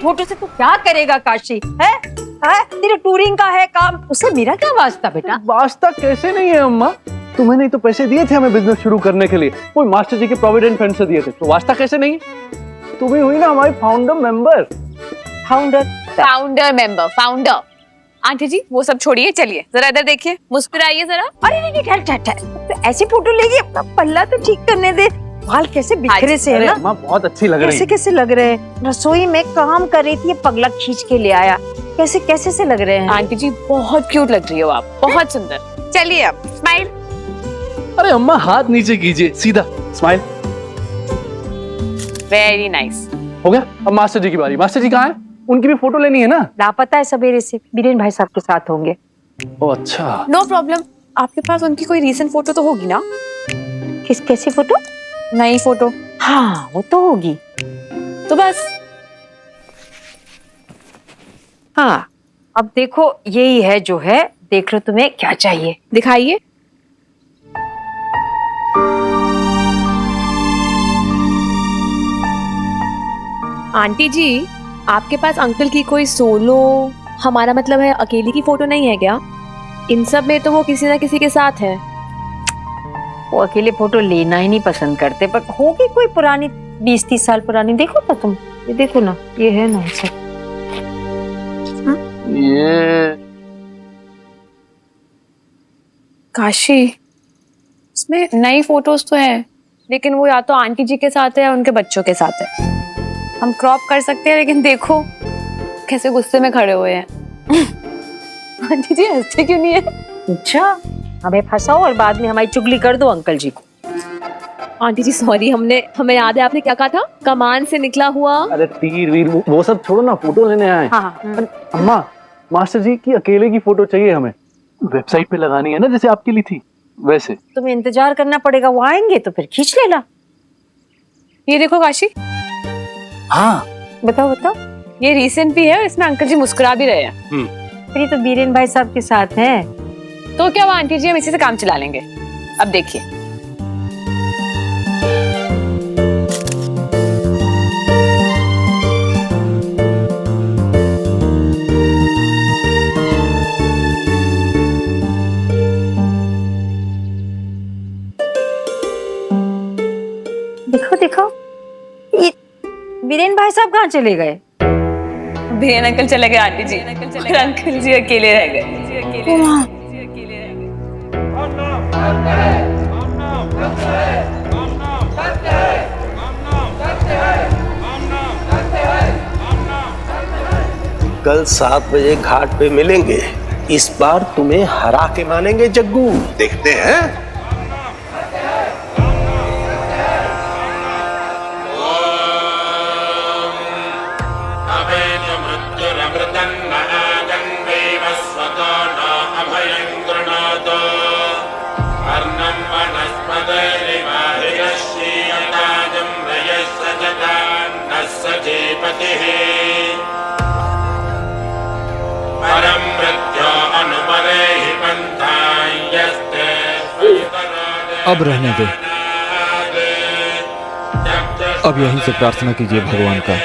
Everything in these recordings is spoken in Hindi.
फोटो से तू क्या करेगा काशी? है तेरे टूरिंग का है काम, उससे मेरा क्या वास्ता बेटा? वास्ता कैसे नहीं है अम्मा, तुम्हें नहीं तो पैसे दिए थे हमें बिजनेस शुरू करने के लिए, कोई मास्टर जी के प्रोविडेंट फंड से दिए थे, तो वास्ता कैसे नहीं है? तुम्हें हुई ना हमारी founder member. Founder member, founder. Aunty ji वो सब छोड़िए, चलिए जरा इधर देखिए, मुस्कुराइए जरा। अरे नहीं ठहर, तो ऐसी फोटो लेगी, अपना पल्ला तो ठीक करने दे। बाल कैसे बिखरे से है ना, अम्मा बहुत अच्छी लग रही है। कैसे लग रहे हैं? रसोई में काम कर रही थी, पगला खींच के ले आया, कैसे से लग रहे हैं? आंटी जी बहुत क्यूट लग रही हो आप, बहुत सुंदर। चलिए अब स्माइल। अरे अम्मा हाथ नीचे कीजिए, सीधा स्माइल। Very nice. हो गया, अब मास्टर जी की बारी। मास्टर जी कहाँ हैं? उनकी भी फोटो लेनी है ना। लापता है सवेरे से, बीरेन भाई साहब के साथ होंगे। ओ अच्छा। नो प्रॉब्लम, आपके पास उनकी कोई रीसेंट फोटो तो होगी ना? कैसी फोटो? नई फोटो। हाँ वो तो होगी। तो बस। हाँ अब देखो यही है जो है, देख लो तुम्हें क्या चाहिए, दिखाइए। आंटी जी आपके पास अंकल की कोई सोलो, हमारा मतलब है अकेली की फोटो नहीं है क्या? इन सब में तो वो किसी ना किसी के साथ है। वो अकेले फोटो लेना ही नहीं पसंद करते, पर होगी कोई पुरानी 20-30 साल पुरानी। देखो ना तुम, ये देखो ना, ये है ना सब। ये काशी, इसमें नई फोटोज तो है, लेकिन वो या तो आंटी जी के साथ है या उनके बच्चों के साथ है। हम क्रॉप कर सकते हैं, लेकिन देखो कैसे गुस्से में खड़े हुए हैं। आंटी जी हंसते क्यों नहीं है? अच्छा हमें फंसाओ और बाद में हमारी चुगली कर दो अंकल जी को। आंटी जी सॉरी, हमें याद है आपने क्या कहा था, कमान से निकला हुआ। अरे तीर वीर वो सब छोड़ो ना, फोटो लेने आए। हाँ। अम्मा मास्टर जी की अकेले की फोटो चाहिए हमें, वेबसाइट पे लगानी है ना जैसे आपके लिए थी वैसे। तुम्हें इंतजार करना पड़ेगा, वो आएंगे तो फिर खींच लेना। ये देखो काशी। हाँ बताओ। ये रिसेंट भी है और इसमें अंकल जी मुस्कुरा भी रहे हैं। फिर ये तो बीरेन भाई साहब के साथ है। तो क्या हुआ आंटी जी, हम इसी से काम चला लेंगे। अब देखिए। देखो ये बीरेन भाई साहब कहाँ चले गए? बीरेन अंकल चले गए आंटी जी, और अंकल जी अकेले रह गए। कल 7 बजे घाट पे मिलेंगे, इस बार तुम्हें हरा के मानेंगे जग्गू, देखते हैं। अब रहने दो, अब यहीं से प्रार्थना कीजिए भगवान का।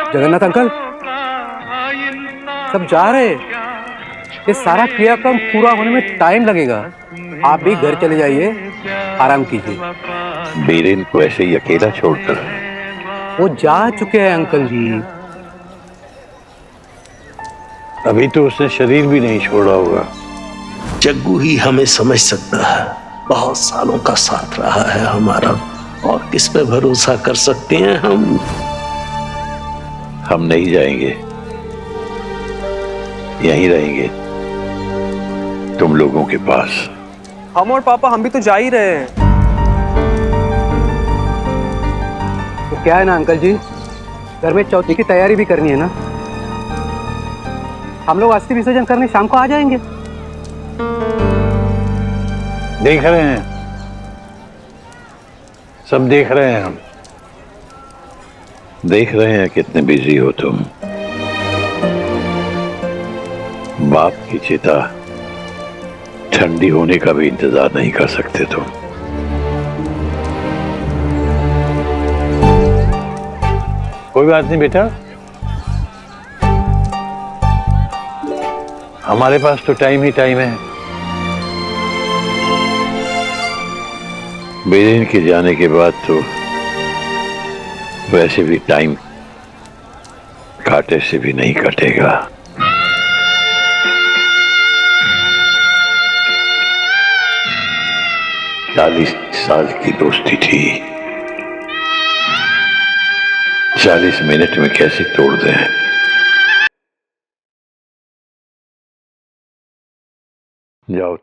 जगन्नाथ अंकल, सब जा रहे हैं। ये सारा क्रियाक्रम पूरा होने में टाइम लगेगा। आप भी घर चले जाइए, आराम कीजिए। बीरेन को ऐसे ही अकेला छोड़कर वो जा चुके हैं अंकल जी। अभी तो उसने शरीर भी नहीं छोड़ा होगा। जग्गू ही हमें समझ सकता है। बहुत सालों का साथ रहा है हमारा, और किस पे भरोसा कर सकते हैं हम नहीं जाएंगे, यहीं रहेंगे तुम लोगों के पास। हम और पापा हम भी तो जा ही रहे हैं। तो क्या है ना अंकल जी, घर में चौथी की तैयारी भी करनी है ना। हम लोग अस्थि विसर्जन करने शाम को आ जाएंगे। देख रहे हैं, सब देख रहे हैं। हम देख रहे हैं कितने बिजी हो तुम। बाप की चिता ठंडी होने का भी इंतजार नहीं कर सकते तुम। कोई बात नहीं बेटा, हमारे पास तो टाइम ही टाइम है। बीरेन के जाने के बाद तो वैसे भी टाइम कांटे से भी नहीं कटेगा। चालीस साल की दोस्ती थी, 40 मिनट में कैसे तोड़ दें। जाओ।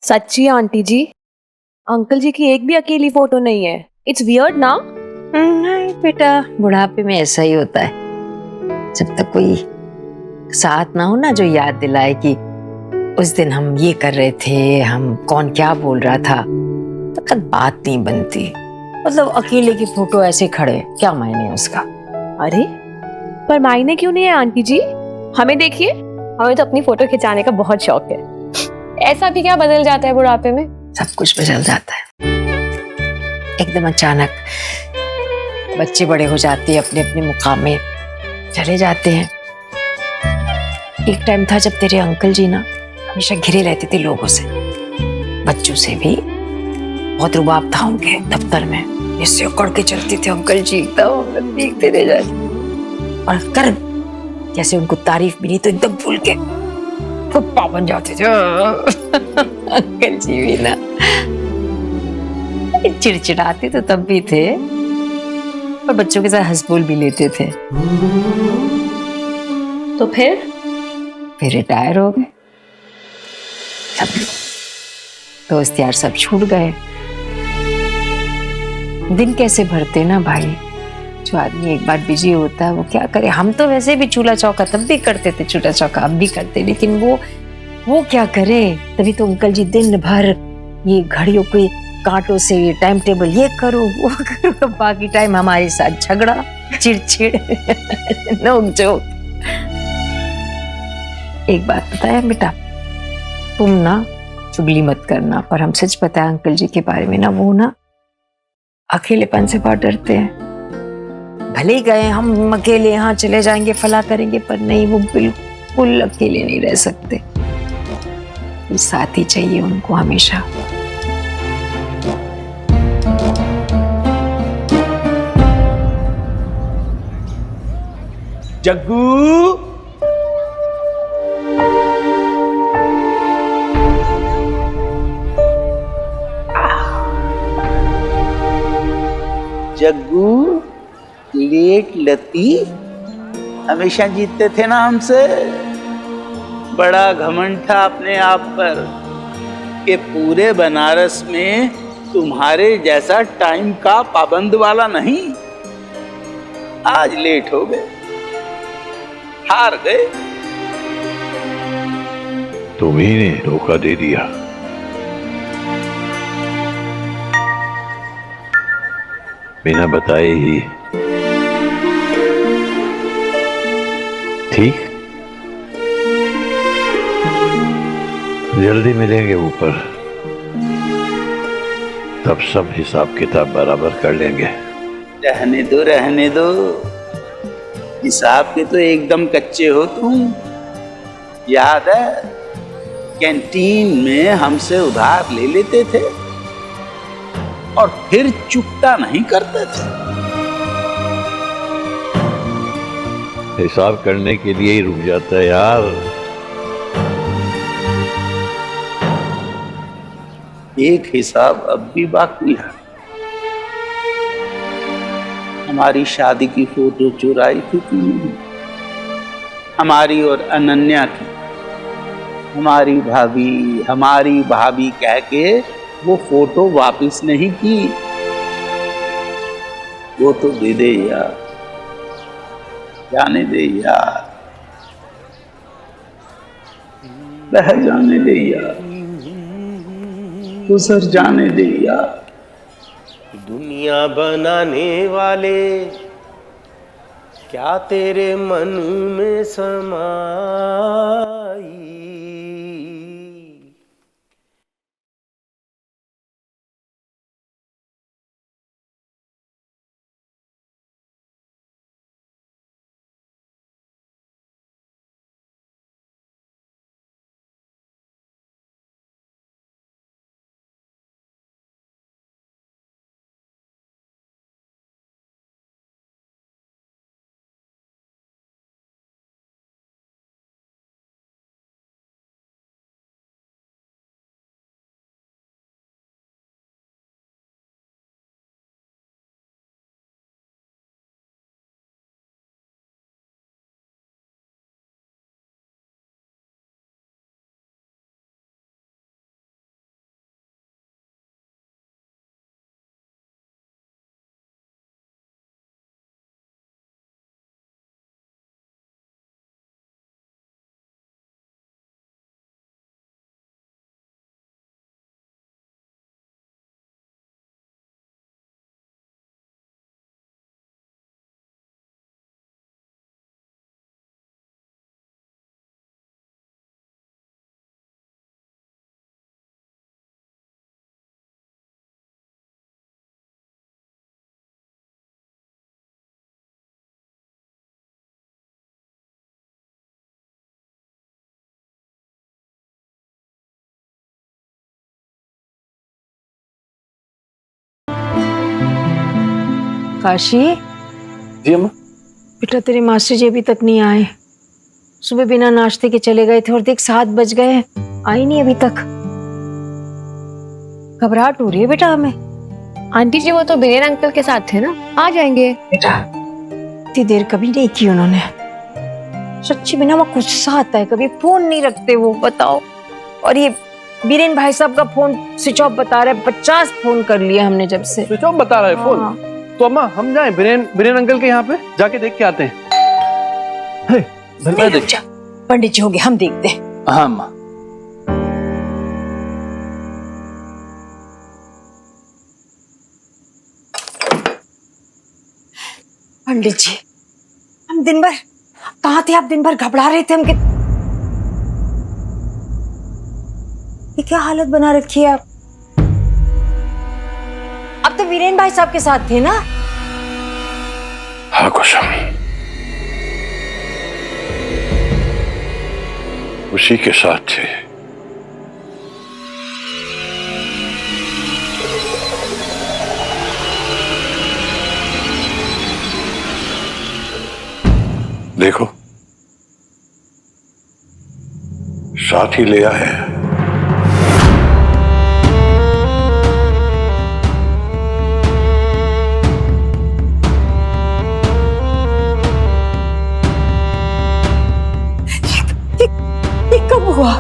सच्ची आंटी जी, अंकल जी की एक भी अकेली फोटो नहीं है। इट्स वियर्ड ना। नहीं बेटा, बुढ़ापे में ऐसा ही होता है। जब तक कोई साथ ना हो ना जो याद दिलाए कि उस दिन हम ये कर रहे थे, हम कौन क्या बोल रहा था, तब तक बात नहीं बनती। मतलब अकेले की फोटो ऐसे खड़े, क्या मायने है उसका। अरे पर मायने क्यों नहीं है आंटी जी? हमें देखिए, हमें तो अपनी फोटो खिंचाने का बहुत शौक है। ऐसा भी क्या बदल जाता है बुढ़ापे में? सब कुछ बदल जाता है एकदम अचानक। बच्चे बड़े हो जाते हैं, अपने अपने मुकाम में चले जाते हैं। एक टाइम था जब तेरे अंकल जी ना हमेशा घिरे रहते थे लोगों से, बच्चों से भी। बहुत रुबाब था उनके दफ्तर में, इससे उकड़ के चलते थे अंकल जी, एकदम देखते रह जाते। और कर जैसे उनको तारीफ मिली तो एकदम भूल के फुप्पा बन जाते थे। अंकल जी भी ना चिड़चिड़ाते तो तब भी थे, और बच्चों के साथ हंस बोल भी लेते थे। तो फिर रिटायर हो गए सब। दोस्त यार सब छूट गए। दिन कैसे भरते ना भाई। जो आदमी एक बार बिजी होता है वो क्या करे। हम तो वैसे भी चूल्हा चौका तब भी करते थे, चूल्हा चौका अब भी करते, लेकिन वो क्या करे। तभी तो अंकल जी दिन भर ये घड़ियों के कांटों से टाइम टेबल ये करो वो करो, बाकी टाइम हमारे साथ झगड़ा चिड़चिड़ नोक-झोंक। एक बात बताया बेटा, तुम ना चुगली मत करना, पर हम सच पता है अंकल जी के बारे में ना, वो ना अकेलेपन से बहुत डरते हैं। भले ही गए हम अकेले यहाँ चले जाएंगे फला करेंगे, पर नहीं, वो बिल्कुल अकेले नहीं रह सकते। साथ ही चाहिए उनको हमेशा। जग्गू, जग्गू, चॉकलेट लतीफ हमेशा जीतते थे ना हमसे। बड़ा घमंड था अपने आप पर कि पूरे बनारस में तुम्हारे जैसा टाइम का पाबंद वाला नहीं। आज लेट हो गए, हार गए। तुम्ही ने धोखा दे दिया। बिना बताए ही। ठीक, जल्दी मिलेंगे ऊपर, तब सब हिसाब किताब बराबर कर लेंगे। रहने दो, रहने दो। हिसाब के तो एकदम कच्चे हो तुम। याद है कैंटीन में हमसे उधार ले लेते थे और फिर चुकता नहीं करते थे। हिसाब करने के लिए ही रुक जाता है यार। एक हिसाब अब भी बाकी है। हमारी शादी की फोटो चुराई थी तुमने, हमारी और अनन्या की। हमारी भाभी कह के वो फोटो वापस नहीं की। वो तो दे दे यार, जाने दे यार, बह जाने दे यार, गुजर जाने दे यार। दुनिया बनाने वाले क्या तेरे मन में समाई। काशी, जी अम्मा। बेटा तेरे मास्टर जी अभी तक नहीं आए। सुबह बिना नाश्ते के चले गए थे और देख 7 बज गए, आई नहीं अभी तक। घबराहट हो रही है बेटा हमें। आंटी जी वो तो बीरेन अंकल के साथ थे ना, आ जाएंगे। बेटा इतनी देर कभी नहीं की उन्होंने। सच्ची में ना वो गुस्सा आता है, कभी फोन नहीं रखते वो, बताओ। और ये बीरेन भाई साहब का फोन स्विच ऑफ बता रहा है। 50 फोन कर लिया हमने जब से। स्विच ऑफ बता रहा है फोन? हाँ। तो अम्मा हम जाएं बीरेन अंकल के यहाँ पे जाके देख के आते हैं। नहीं, रुक जा। पंडित जी होंगे, हम देखते हैं। हाँ अम्मा। पंडित जी, हम दिन भर कहाँ थे? आप दिन भर घबरा रहे थे। हम ये क्या हालत बना रखी है आप? अब तो वीरेन भाई साहब के साथ थे ना? हाँ कुसुम, उसी के साथ थे। देखो साथ ही ले आए हैं। हुआ?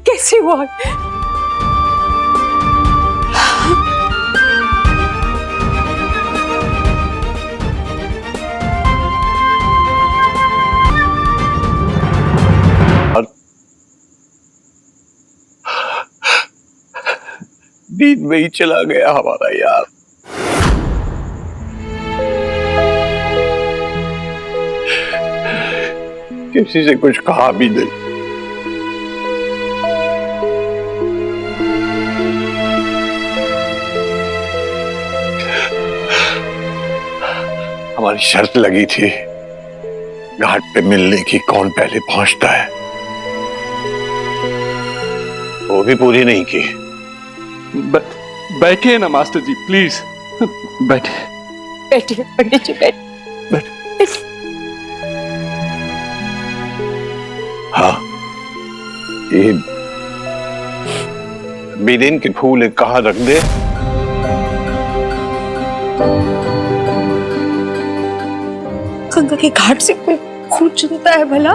कैसे हुआ? नींद में ही चला गया हमारा यार। किसी से कुछ कहा भी नहीं। हमारी शर्त लगी थी घाट पे मिलने की, कौन पहले पहुंचता है, वो भी पूरी नहीं की। बैठिए ना मास्टर जी, प्लीज बैठिए। बैठिए पंडित जी, बैठ। हाँ, ये बीदेन के फूल कहाँ रख दे? गंगा के घाट से कोई खून चुनता है भला?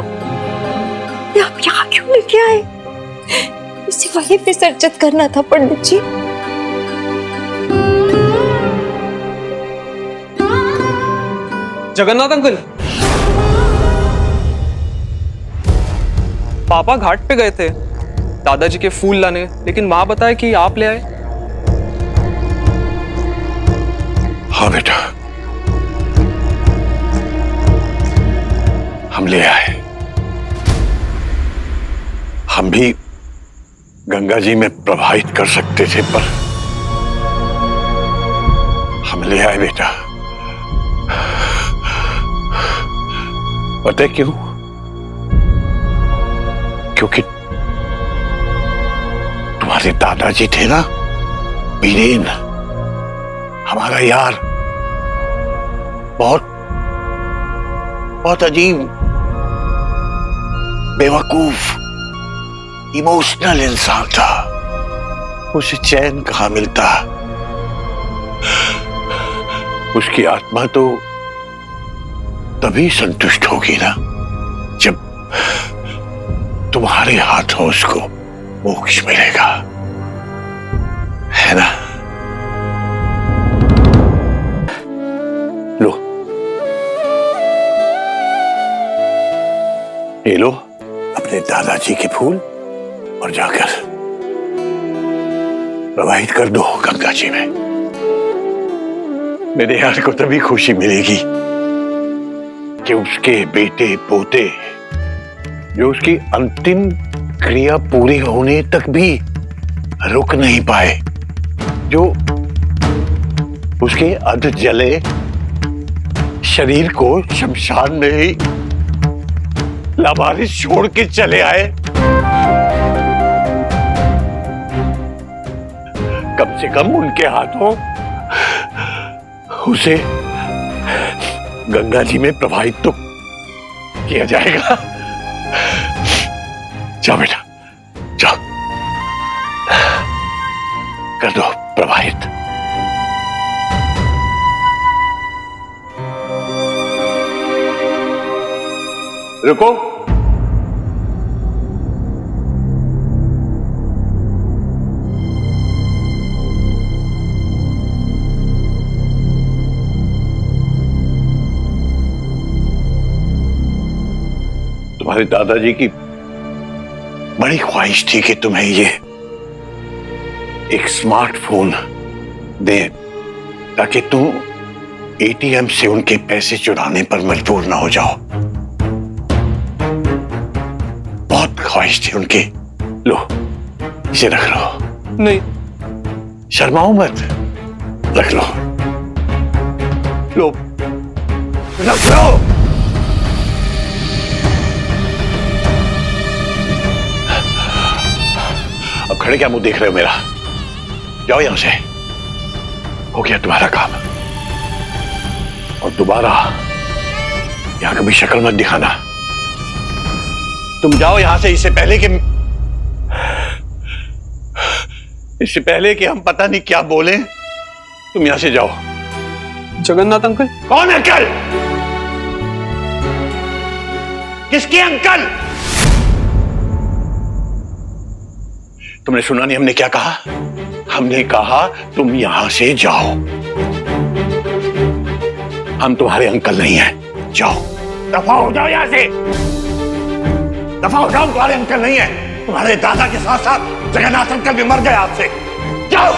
ये आप यहाँ क्यों लेके आए? इसे वहीं पे सर्जत करना था पंडित जी। जगन्नाथ अंकल, पापा घाट पे गए थे दादाजी के फूल लाने, लेकिन माँ बताए कि आप ले आए। हाँ बेटा, हम ले आए। हम भी गंगा जी में प्रवाहित कर सकते थे, पर हम ले आए बेटा। पता है क्यों? क्योंकि तुम्हारे दादाजी थे ना, बीरेन, हमारा यार, बहुत बहुत अजीब, बेवकूफ, इमोशनल इंसान था। उसे चैन कहाँ मिलता? उसकी आत्मा तो तभी संतुष्ट होगी ना जब तुम्हारे हाथों उसको मोक्ष मिलेगा, है ना? लो, ये लो अपने दादाजी के फूल और जाकर प्रवाहित कर दो गंगा जी में। मेरे यार को तभी खुशी मिलेगी कि उसके बेटे पोते, जो उसकी अंतिम क्रिया पूरी होने तक भी रुक नहीं पाए, जो उसके अध जले शरीर को शमशान में ही लावारिस छोड़ के चले आए, कम से कम उनके हाथों उसे गंगा जी में प्रवाहित तो किया जाएगा। जाओ बेटा, जाओ, कर दो प्रवाहित। रुको, तुम्हारे दादाजी की बड़ी ख्वाहिश थी कि तुम्हें ये एक स्मार्टफोन दे, ताकि तुम एटीएम से उनके पैसे चुराने पर मजबूर ना हो जाओ। बहुत ख्वाहिश थी उनकी। लो, इसे रख लो। नहीं, शर्माओ मत, रख लो। लो, रख लो। अब खड़े क्या मुंह देख रहे हो मेरा? जाओ यहां से, हो गया तुम्हारा काम। और दोबारा यहां कभी शक्ल मत दिखाना। तुम जाओ यहां से, इससे पहले कि हम पता नहीं क्या बोले। तुम यहां से जाओ। जगन्नाथ अंकल। कौन अंकल? किसके अंकल? तुमने सुना नहीं हमने क्या कहा? हमने कहा तुम यहां से जाओ। हम तुम्हारे अंकल नहीं हैं, जाओ, दफा हो जाओ यहां से, दफा हो जाओ। तुम्हारे अंकल नहीं है, तुम्हारे दादा के साथ साथ जगन्नाथ अंकल भी मर गए आपसे, जाओ।